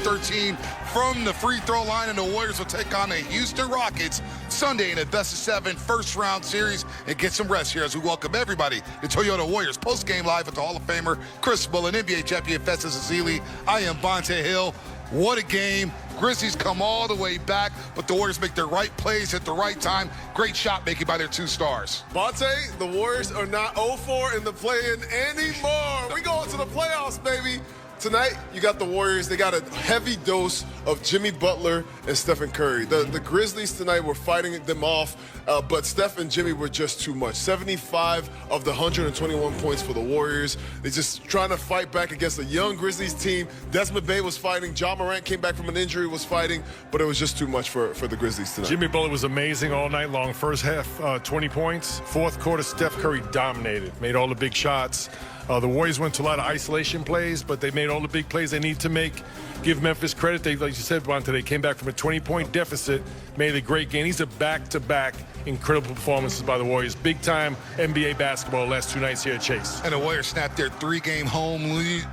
13 from the free throw line, and the Warriors will take on the Houston Rockets Sunday in a best-of-7 first-round series and get some rest here as we welcome everybody to Toyota Warriors post-game live with the Hall of Famer Chris Bullen, NBA champion Festus Ezeli. I am Bonte Hill. What a game. Grizzlies come all the way back, but the Warriors make the right plays at the right time. Great shot making by their two stars. Bonte, the Warriors are not 0-4 in the play-in anymore. We go into the playoffs, baby. Tonight, you got the Warriors. They got a heavy dose of Jimmy Butler and Stephen Curry. The Grizzlies tonight were fighting them off, but Steph and Jimmy were just too much. 75 of the 121 points for the Warriors. They're just trying to fight back against a young Grizzlies team. Desmond Bane was fighting. John Morant came back from an injury, was fighting, but it was just too much for the Grizzlies tonight. Jimmy Butler was amazing all night long. First half, 20 points. Fourth quarter, Steph Curry dominated, made all the big shots. The Warriors went to a lot of isolation plays, but they made all the big plays they need to make. Give Memphis credit. They, like you said, Bonte, they came back from a 20-point deficit, made a great game. These are back-to-back incredible performances by the Warriors. Big-time NBA basketball the last 2 nights here at Chase. And the Warriors snapped their 3-game home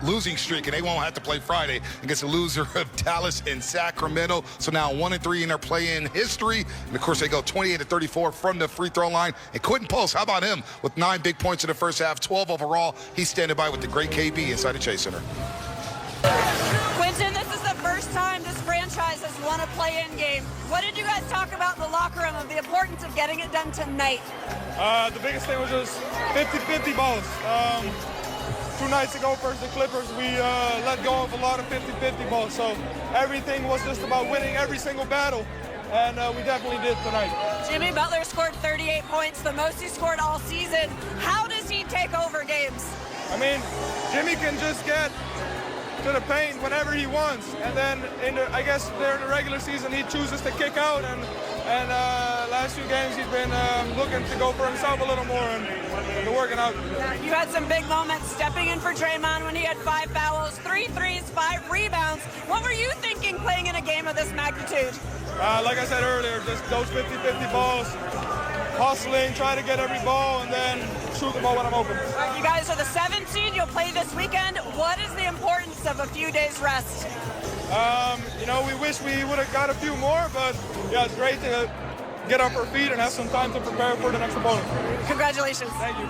losing streak, and they won't have to play Friday against the loser of Dallas and Sacramento. So now 1-3 in their play-in history. And, of course, they go 28-34 from the free throw line. And Quentin Post, how about him? With 9 big points in the first half, 12 overall. He's standing by with the great KB inside the Chase Center. Quentin, this is the first time this franchise has won a play-in game. What did you guys talk about in the locker room of the importance of getting it done tonight? The biggest thing was just 50-50 balls. 2 nights ago versus the Clippers, we let go of a lot of 50-50 balls. So everything was just about winning every single battle, and we definitely did tonight. Jimmy Butler scored 38 points, the most he scored all season. How does he take over games? I mean, Jimmy can just get to the paint whenever he wants, and then I guess during the regular season he chooses to kick out, and last 2 games he's been looking to go for himself a little more and they're working out. You had some big moments stepping in for Draymond when he had 5 fouls, 3 threes, 5 rebounds. What were you thinking playing in a game of this magnitude? Like I said earlier, just those 50-50 balls, hustling, try to get every ball, and then shoot the ball when I'm open. You guys are the 7th seed. You'll play this weekend. What is the importance of a few days rest? You know, we wish we would have got a few more, but yeah, it's great to get off our feet and have some time to prepare for the next opponent. Congratulations. Thank you.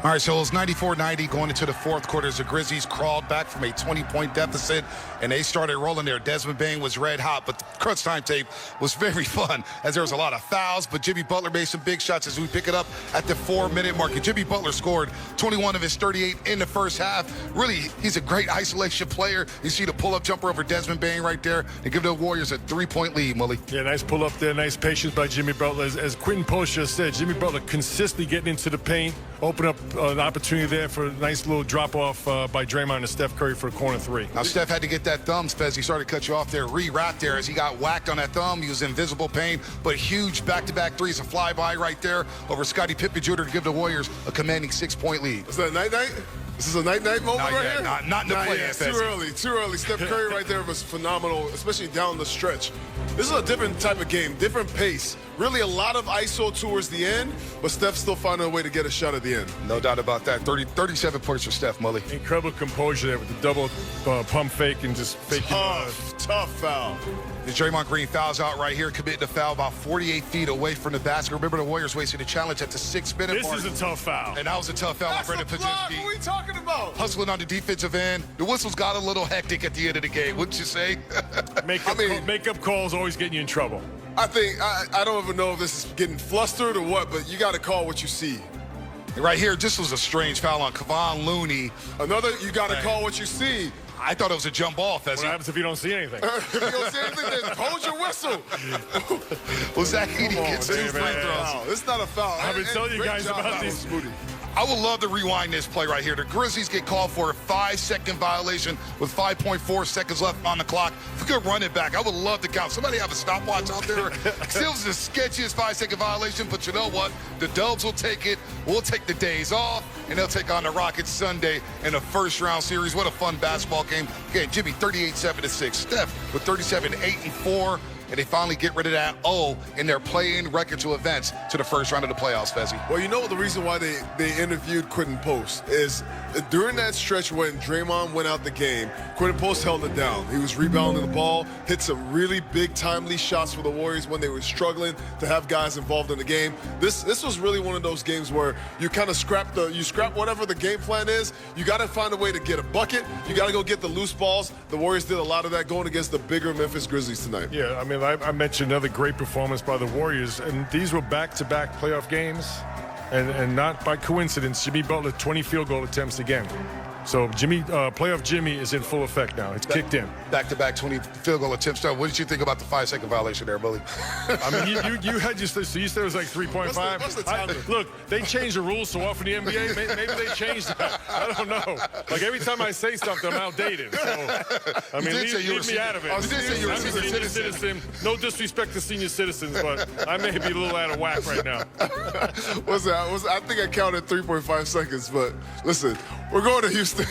All right, so it was 94-90 going into the fourth quarter as the Grizzlies crawled back from a 20-point deficit, and they started rolling there. Desmond Bane was red hot, but the crunch time tape was very fun as there was a lot of fouls, but Jimmy Butler made some big shots as we pick it up at the 4-minute mark. And Jimmy Butler scored 21 of his 38 in the first half. Really, he's a great isolation player. You see the pull-up jumper over Desmond Bane right there and give the Warriors a 3-point lead, Mully. Yeah, nice pull-up there, nice patience by Jimmy Butler. As Quentin Post just said, Jimmy Butler consistently getting into the paint, open up an opportunity there for a nice little drop-off by Draymond and Steph Curry for a corner 3. Now, Steph had to get that thumb, Spez. He started to cut you off there, re-wrapped there as he got whacked on that thumb. He was in visible pain, but huge back-to-back threes, a flyby right there over Scottie Pippen Jr. to give the Warriors a commanding 6-point lead. Is that a night-night? This is a night-night moment Not right yet, here? not in the play. Too early. Steph Curry right there was phenomenal, especially down the stretch. This is a different type of game, different pace. Really a lot of ISO towards the end, but Steph's still finding a way to get a shot at the end. No doubt about that. 37 points for Steph, Mully. Incredible composure there with the double pump fake and just faking. Tough foul. The Draymond Green fouls out right here, committing a foul about 48 feet away from the basket. Remember, the Warriors wasted a challenge at the 6-minute mark. This is a tough foul. And that was a tough foul. That's a block. What are we talking about? Hustling on the defensive end. The whistles got a little hectic at the end of the game, wouldn't you say? Makeup calls always getting you in trouble. I think, I don't even know if this is getting flustered or what, but you got to call what you see. Right here, this was a strange foul on Kevon Looney. Another, you got to call what you see. I thought it was a jump ball, Fezzi. What happens if you don't see anything? If you don't see anything, then hold your whistle. Well, Zach Edey gets 2 free throws. Wow, it's not a foul. I've been telling you guys about these. I would love to rewind this play right here. The Grizzlies get called for a 5-second violation with 5.4 seconds left on the clock. If we could run it back, I would love to count. Somebody have a stopwatch out there. Still was the sketchiest 5-second violation, but you know what? The Dubs will take it. We'll take the days off, and they'll take on the Rockets Sunday in a first-round series. What a fun basketball game. Again, Jimmy, 38-7-6. Steph with 37-8-4. and they finally get rid of that O in their play-in record to advance to the first round of the playoffs, Fezzi. Well, you know the reason why they interviewed Quentin Post is during that stretch when Draymond went out the game, Quentin Post held it down. He was rebounding the ball, hit some really big timely shots for the Warriors when they were struggling to have guys involved in the game. This was really one of those games where you kind of scrap whatever the game plan is. You got to find a way to get a bucket. You got to go get the loose balls. The Warriors did a lot of that going against the bigger Memphis Grizzlies tonight. Yeah, I mean, I mentioned another great performance by the Warriors, and these were back-to-back playoff games. And not by coincidence, Jimmy Butler 20 field goal attempts again. So playoff Jimmy is in full effect now. It's kicked in. Back-to-back 20 field goal attempts. What did you think about the 5-second violation there, Bully? I mean, you had so you said it was like 3.5. What's the time? Look, they change the rules so often in the NBA. Maybe they changed that. I don't know. Like every time I say something, I'm outdated. So I mean, leave me out of it. You did say you were a I'm a senior senior citizen. No disrespect to senior citizens, but I may be a little out of whack right now. What's that? I think I counted 3.5 seconds, but listen, we're going to Houston.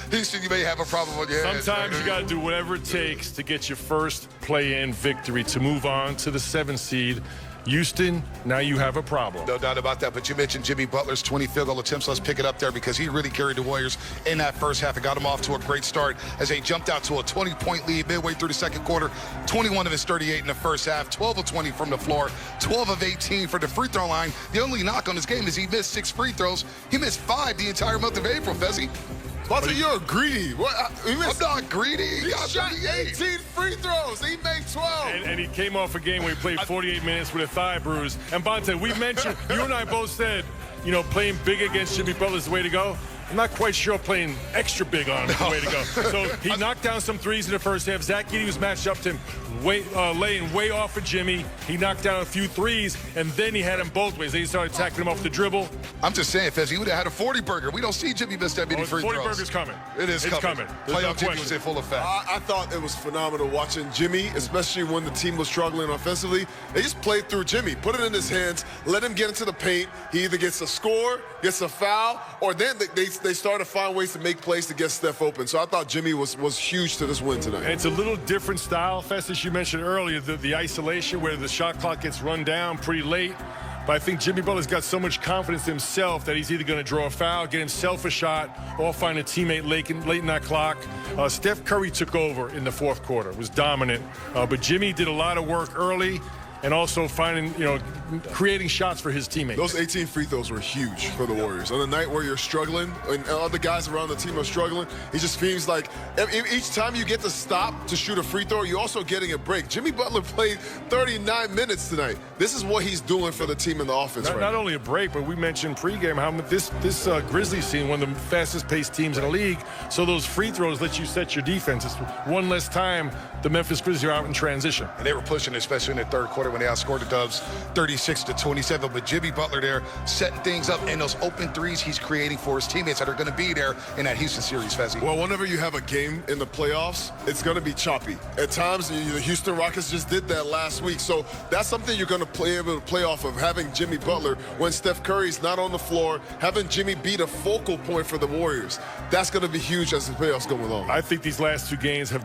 Houston, you may have a problem on your hands. Sometimes you got to do whatever it takes to get your first play-in victory to move on to the 7th seed. Houston, now you have a problem. No doubt about that, but you mentioned Jimmy Butler's 20 field goal attempts. Let's pick it up there because he really carried the Warriors in that first half and got them off to a great start as they jumped out to a 20-point lead midway through the second quarter. 21 of his 38 in the first half, 12 of 20 from the floor, 12 of 18 for the free throw line. The only knock on his game is he missed 6 free throws. He missed 5 the entire month of April, Fezzi. Buster, you're greedy. I'm not greedy. He shot 18 free throws. He made 12. And he came off a game where he played 48 minutes with a thigh bruise. And Bonte, we mentioned, you and I both said, you know, playing big against Jimmy Butler is the way to go. I'm not quite sure playing extra big on him is the way to go. So he knocked down some threes in the first half. Zach Edey was matched up to him, laying way off of Jimmy. He knocked down a few threes, and then he had him both ways. Then he started attacking him off the dribble. I'm just saying, Fez, he would have had a 40-burger. We don't see Jimmy miss that many free throws. 40-burger's coming. It's coming. Playoff Jimmy was in full effect. I thought it was phenomenal watching Jimmy, especially when the team was struggling offensively. They just played through Jimmy, put it in his hands, let him get into the paint. He either gets a score, gets a foul, or then they start to find ways to make plays to get Steph open. So I thought Jimmy was huge to this win tonight. And it's a little different style, Fest, as you mentioned earlier, the isolation where the shot clock gets run down pretty late. But I think Jimmy Butler's got so much confidence in himself that he's either going to draw a foul, get himself a shot, or find a teammate late in that clock. Steph Curry took over in the fourth quarter, was dominant. But Jimmy did a lot of work early and also finding, creating shots for his teammates. Those 18 free throws were huge for the Warriors. On a night where you're struggling and other guys around the team are struggling, it just feels like each time you get to stop to shoot a free throw, you're also getting a break. Jimmy Butler played 39 minutes tonight. This is what he's doing for the team in the offense right now. Not only a break, but we mentioned pregame how this Grizzlies team, one of the fastest-paced teams in the league, so those free throws let you set your defense. It's one less time the Memphis Grizzlies are out in transition. And they were pushing, especially in the third quarter when they outscored the Dubs 36-27. But Jimmy Butler there setting things up, and those open threes he's creating for his teammates that are going to be there in that Houston series, Fezzi. Well, whenever you have a game in the playoffs, it's going to be choppy. At times, the Houston Rockets just did that last week. So that's something you're going to be able to play off of, having Jimmy Butler when Steph Curry's not on the floor, having Jimmy be the focal point for the Warriors. That's going to be huge as the playoffs go along. I think these last two games have